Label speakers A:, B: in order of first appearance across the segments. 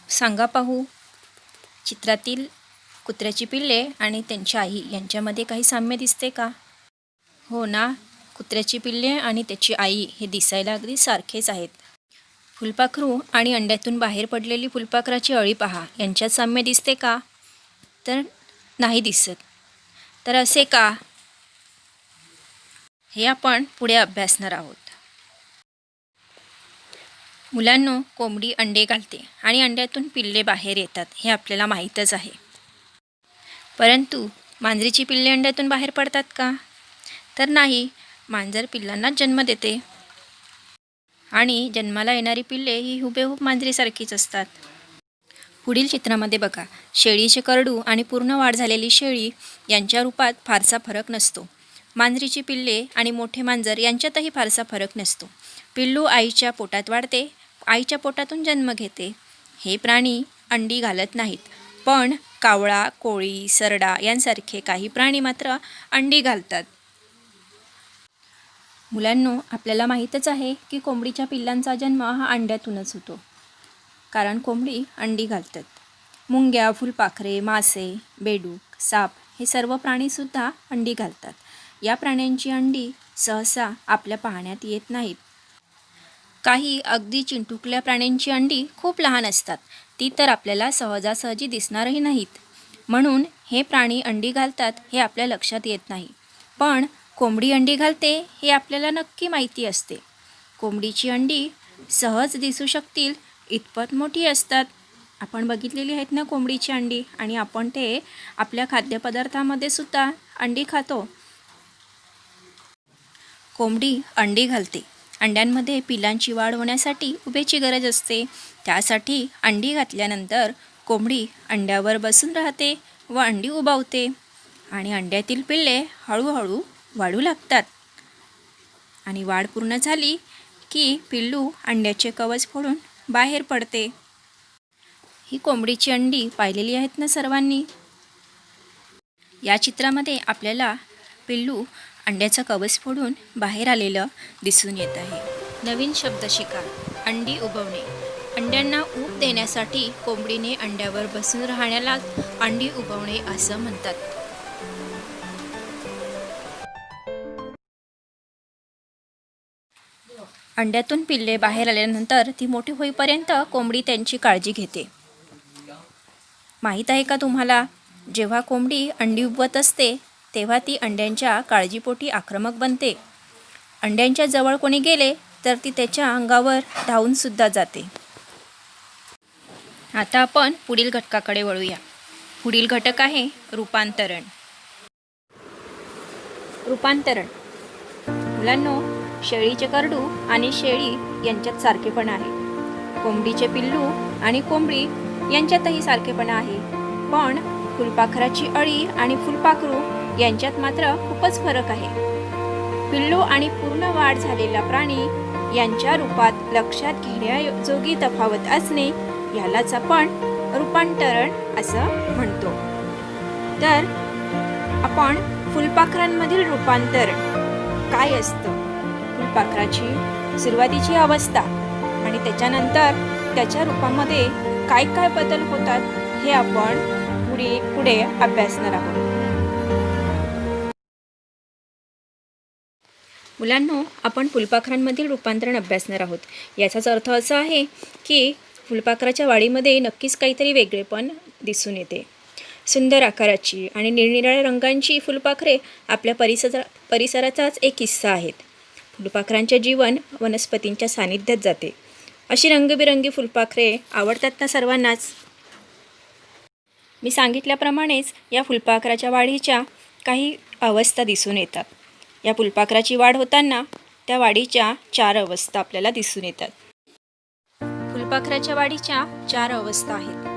A: सांगा पाहू, चित्रातील कुत्र्याची पिल्ले आणि त्यांची आई यांच्यामध्ये काही साम्य दिसते का? हो ना, कुत्र्याची पिल्ले आणि त्याची आई हे दिसायला अगदी सारखेच आहेत. फुलपाखरू आणि अंड्यातून बाहेर पडलेली फुलपाखराची अळी पहा, यांच्यात साम्य दिसते का? तर नाही दिसत. तर असे का? हे आपण पुढे अभ्यासणार आहोत. मुलांनो, कोंबडी अंडे घालते आणि अंड्यातून पिल्ले बाहेर येतात, हे आपल्याला माहीतच आहे. परंतु मांजरीची पिल्ले अंड्यातून बाहेर पडतात का? तर नाही. मांजर पिल्लांना जन्म देते आणि जन्माला येणारी पिल्ले ही हुबेहूब मांजरीसारखीच असतात. पुढील चित्रामध्ये बघा, शेळीचे करडू आणि पूर्ण वाढ झालेली शेळी यांच्या रूपात फारसा फरक नसतो. मांजरीची पिल्ले आणि मोठे मांजर यांच्यातही फारसा फरक नसतो. पिल्लू आईच्या पोटात वाढते, आईच्या पोटातून जन्म घेते. हे प्राणी अंडी घालत नाहीत, पण कावळा, कोळी, सरडा यांसारखे काही प्राणी मात्र अंडी घालतात. मुलांनो, आपल्याला माहीतच आहे की कोंबडीच्या पिल्लांचा जन्म हा अंड्यातूनच होतो, कारण कोंबडी अंडी घालतात. मुंग्या, फुलपाखरे, मासे, बेडूक, साप हे सर्व प्राणीसुद्धा अंडी घालतात. या प्राण्यांची अंडी सहसा आपल्या पाहण्यात येत नाहीत. काही अगदी चिंटुकल्या प्राण्यांची अंडी खूप लहान असतात, ती तर आपल्याला सहजासहजी दिसणारही नाहीत. म्हणून हे प्राणी अंडी घालतात हे आपल्या लक्षात येत नाही. पण कोंबडी अंडी घालते हे आपल्याला नक्की माहिती असते. कोंबडीची अंडी सहज दिसू शकतील इतपत मोठी असतात. आपण बघितलेली आहेत ना कोंबडीची अंडी, आणि आपण ते आपल्या खाद्यपदार्थामध्ये सुद्धा अंडी खातो. कोंबडी अंडी घालते. अंड्यांमध्ये पिलांची वाढ होण्यासाठी उभेची गरज असते. त्यासाठी अंडी घातल्यानंतर कोंबडी अंड्यावर बसून राहते व अंडी उबवते आणि अंड्यातील पिल्ले हळूहळू वाढू लागतात. आणि वाढ पूर्ण झाली की पिल्लू अंड्याचे कवच फोडून बाहेर पडते. ही कोंबडीची अंडी पाहिलेली आहेत ना सर्वांनी? या चित्रामध्ये आपल्याला पिल्लू अंड्याचं कवच फोडून बाहेर आलेलं दिसून येत आहे. नवीन शब्द शिका. अंडी उबवणे. अंड्यांना ऊब देण्यासाठी कोंबडीने अंड्यावर बसून राहण्याला अंडी उबवणे असं म्हणतात. अंड्यातून पिल्ले बाहेर आल्यानंतर ती मोठी होईपर्यंत कोंबडी त्यांची काळजी घेते. माहीत आहे का तुम्हाला, जेव्हा कोंबडी अंडी उबवत असते तेव्हा ती अंड्यांच्या काळजीपोटी आक्रमक बनते. अंड्यांच्या जवळ कोणी गेले तर ती त्याच्या अंगावर धावूनसुद्धा जाते. आता आपण पुढील घटकाकडे वळूया. पुढील घटक आहे रूपांतरण. रूपांतरण. मुलांनो, शेळीचे करडू आणि शेळी यांच्यात सारखेपणा आहे. कोंबडीचे पिल्लू आणि कोंबडी यांच्यातही सारखेपणा आहे. पण फुलपाखराची अळी आणि फुलपाखरू यांच्यात मात्र खूपच फरक आहे. पिल्लू आणि पूर्ण वाढ झालेला प्राणी यांच्या रूपात लक्षात घेण्याजोगी तफावत असणे यालाच आपण रूपांतरण असं म्हणतो. तर आपण फुलपाखरांमधील रूपांतरण काय असतं, फुलपाखराची सुरुवातीची अवस्था आणि त्याच्यानंतर त्याच्या रूपामध्ये काय काय बदल होतात हे आपण पुढे अभ्यासणार आहोत. मुलांनो, आपण फुलपाखरांमधील रूपांतरण अभ्यासणार आहोत. याचाच अर्थ असा आहे की फुलपाखराच्या वाढीमध्ये नक्कीच काहीतरी वेगळेपण दिसून येते. सुंदर आकाराची आणि निरनिराळ्या रंगांची फुलपाखरे आपल्या परिसराचाच एक किस्सा आहेत. फुलपाखरांचे जीवन वनस्पतींच्या सानिध्यात जाते. अशी रंगबिरंगी फुलपाखरे आवडतात ना सर्वांनाच? मी सांगितल्याप्रमाणेच या फुलपाखराच्या वाढीच्या काही अवस्था दिसून येतात. या फुलपाखराची वाढ होताना त्या वाढीच्या 4 अवस्था आपल्याला दिसून येतात. फुलपाखराच्या वाढीच्या 4 अवस्था आहेत.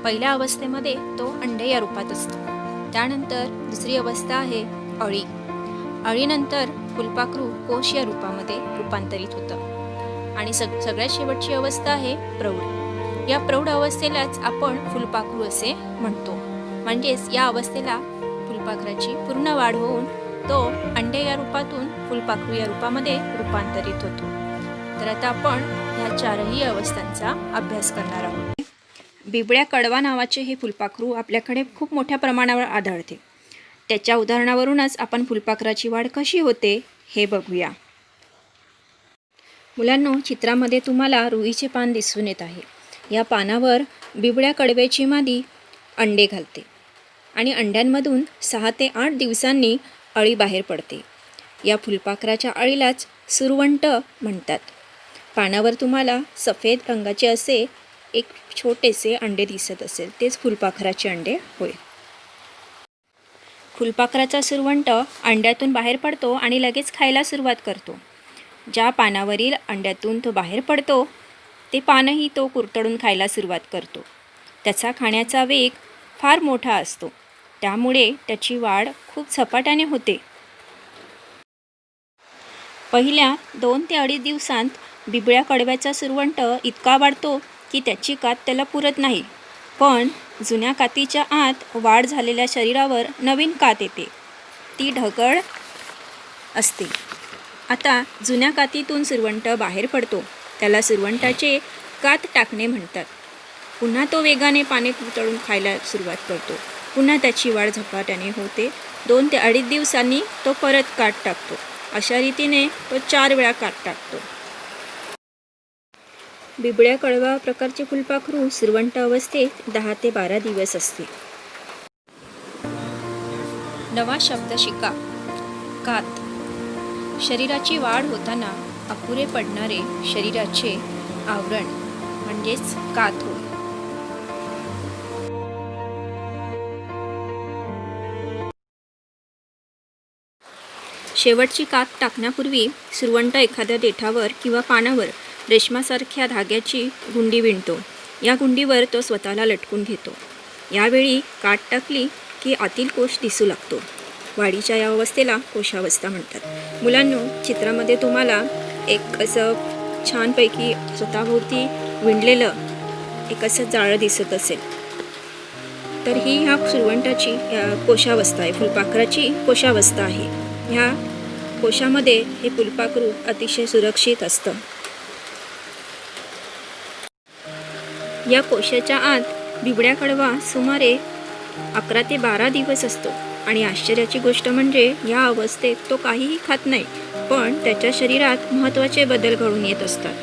A: पहिल्या अवस्थेमध्ये तो अंडे या रूपात असतो. त्यानंतर दुसरी अवस्था आहे अळी. अळीनंतर फुलपाखरू कोश या रूपामध्ये रूपांतरित होतं. आणि सगळ्यात शेवटची अवस्था आहे प्रौढ. या प्रौढ अवस्थेलाच आपण फुलपाखरू असे म्हणतो. म्हणजेच या अवस्थेला फुलपाखराची पूर्ण वाढ होऊन तो अंडे या रूपातून फुलपाखरू या रूपामध्ये रूपांतरित होतो. तर आता आपण ह्या 4ही अवस्थांचा अभ्यास करणार आहोत. बिबळ्या कडवा नावाचे हे फुलपाखरू आपल्याकडे खूप मोठ्या प्रमाणावर आढळते. त्याच्या उदाहरणावरूनच आपण फुलपाखराची वाढ कशी होते हे बघूया. मुलांनो, चित्रामध्ये तुम्हाला रुईचे पान दिसून येत आहे. या पानावर बिबळ्या कडव्याची मादी अंडे घालते आणि अंड्यांमधून 6 ते 8 दिवसांनी अळी बाहेर पडते. या फुलपाखराच्या अळीलाच सुरवंट म्हणतात. पानावर तुम्हाला सफेद रंगाचे असे एक छोटेसे अंडे दिसत असेल, तेच फुलपाखराचे अंडे होय. फुलपाखराचा सुरवंट अंड्यातून बाहेर पडतो आणि लगेच खायला सुरुवात करतो. ज्या पानावरील अंड्यातून तो बाहेर पडतो ते पानही तो कुरतडून खायला सुरुवात करतो. त्याचा खाण्याचा वेग फार मोठा असतो, त्यामुळे त्याची वाढ खूप झपाट्याने होते. पहिल्या 2 ते 2.5 दिवसांत बिबळ्या कडव्याचा सुरवंट इतका वाढतो की त्याची कात त्याला पुरत नाही. पण जुन्या कातीच्या आत वाढ झालेल्या शरीरावर नवीन कात येते, ती ढगळ असते. आता जुन्या कातीतून सुरवंट बाहेर पडतो, त्याला सुरवंटाचे कात टाकणे म्हणतात. पुन्हा तो वेगाने पाने कुरतडून खायला सुरुवात करतो. पुन्हा त्याची वाढ झपाट्याने होते. 2 ते 2.5 दिवसांनी तो परत कात टाकतो. अशा रीतीने तो 4 वेळा कात टाकतो. बिबळ्या कडवा प्रकारचे फुलपाखरू सुरवंट अवस्थेत 10 ते 12 दिवस असते. नवा शब्द शिका. कात. शरीराची वाढ होताना अपुरे पडणारे शरीराचे आवरण म्हणजेच कात होय. शेवटची कात टाकण्यापूर्वी सुरवंट एखाद्या देठावर किंवा पानावर रेशमासारख्या धाग्याची गुंडी विणतो. या गुंडीवर तो स्वतःला लटकून घेतो. यावेळी कात टाकली की आतील कोश दिसू लागतो. वाढीच्या या अवस्थेला कोशावस्था म्हणतात. मुलांनो, चित्रामध्ये तुम्हाला एक असं छानपैकी स्वतःभोवती विणलेलं एक असं जाळं दिसत असेल, तर ही ह्या सुरवंटाची कोशावस्था आहे, फुलपाखराची कोशावस्था आहे. ह्या कोशामध्ये हे फुलपाखरू अतिशय सुरक्षित असतं. या कोशाच्या आत बिबळ्या कडवा सुमारे 11 ते 12 दिवस असतो आणि आश्चर्याची गोष्ट म्हणजे या अवस्थेत तो काहीही खात नाही, पण त्याच्या शरीरात महत्त्वाचे बदल घडून येत असतात.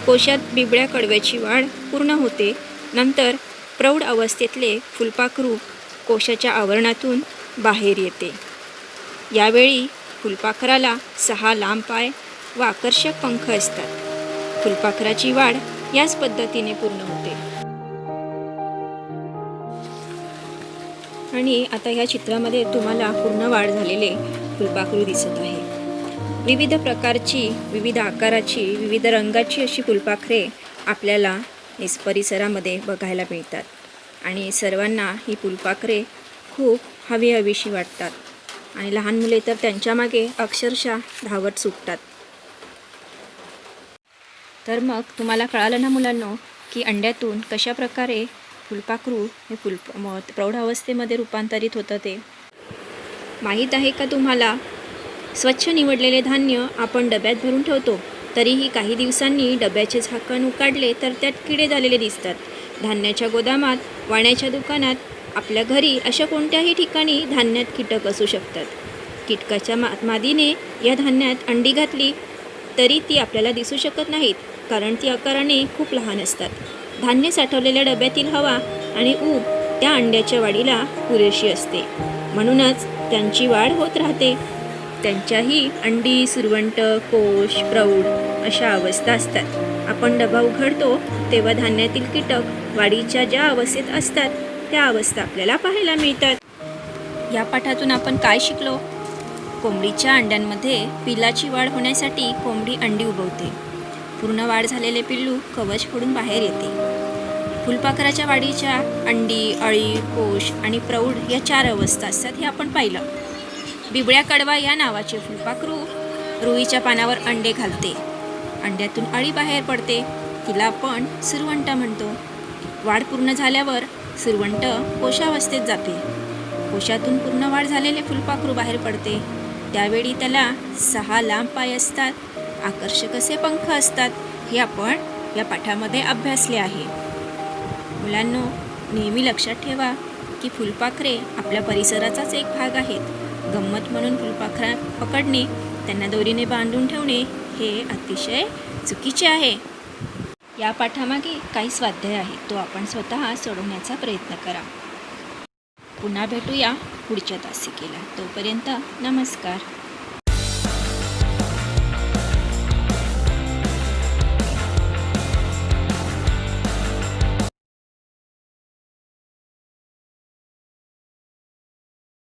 A: कोशात बिबळ्या कडव्याची वाढ पूर्ण होते. नंतर प्रौढ अवस्थेतले फुलपाखरू कोशाच्या आवरणातून बाहेर येते. यावेळी फुलपाखराला 6 लांब पाय व आकर्षक पंख असतात. फुलपाखराची वाढ याच पद्धतीने पूर्ण होते. आणि आता ह्या चित्रामध्ये तुम्हाला पूर्ण वाढ झालेले फुलपाखरू दिसत आहे. विविध प्रकारची, विविध आकाराची, विविध रंगाची अशी फुलपाखरे आपल्याला परिसरामध्ये बघायला मिळतात आणि सर्वांना ही फुलपाखरे खूप हवीशी वाटतात आणि लहान मुले तर त्यांच्या मागे अक्षरशः धावत सुटतात. तर मग तुम्हाला कळालं ना मुलांनो की अंड्यातून कशा प्रकारे फुलपाखरू हे प्रौढ अवस्थेमध्ये रूपांतरित होतं ते. माहीत आहे का तुम्हाला, स्वच्छ निवडलेले धान्य आपण डब्यात भरून ठेवतो, तरीही काही दिवसांनी डब्याचे झाकण उघडले तर त्यात किडे झालेले दिसतात. धान्याच्या गोदामात, वाण्याच्या दुकानात, आपल्या घरी अशा कोणत्याही ठिकाणी धान्यात कीटक असू शकतात. कीटकाच्या मादीने या धान्यात अंडी घातली तरी ती आपल्याला दिसू शकत नाहीत, कारण ती आकाराने खूप लहान असतात. धान्य साठवलेल्या डब्यातील हवा आणि ऊब त्या अंड्याच्या वाढीला पुरेशी असते, म्हणूनच त्यांची वाढ होत राहते. त्यांच्याही अंडी, सुरवंट, कोश, प्रौढ अशा अवस्था असतात. आपण डबा उघडतो तेव्हा धान्यातील कीटक वाढीच्या ज्या अवस्थेत असतात त्या अवस्था आपल्याला पाहायला मिळतात. या पाठातून आपण काय शिकलो? कोंबडीच्या अंड्यांमध्ये पिल्लाची वाढ होण्यासाठी कोंबडी अंडी उबवते. पूर्ण वाढ झालेले पिल्लू कवच फोडून बाहेर येते. फुलपाखराच्या वाढीच्या अंडी, अळी, कोश आणि प्रौढ या 4 अवस्था असतात, हे आपण पाहिलं. बिबळ्या कडवा या नावाचे फुलपाखरू रुईच्या पानावर अंडे घालते. अंड्यातून अळी बाहेर पडते, तिला आपण सुरवंट म्हणतो. वाढ पूर्ण झाल्यावर सुरवंट कोशावस्थेत जाते. कोशातून पूर्ण वाढ झालेले फुलपाखरू बाहेर पडते. त्यावेळी त्याला 6 लांब पाय असतात, आकर्षक असे पंख असतात. हे आपण या पाठामध्ये अभ्यासले आहे. मुलांनो, नेहमी लक्षात ठेवा की फुलपाखरे आपल्या परिसराचाच एक भाग आहेत. गंमत म्हणून फुलपाखरा पकडणे, त्यांना दोरीने बांधून ठेवणे हे अतिशय चुकीचे आहे. या पाठामागे काही स्वाध्याय आहे, तो आपण स्वतः सोडवण्याचा प्रयत्न करा. पुन्हा भेटूया पुढच्या तासिकेला. तोपर्यंत नमस्कार.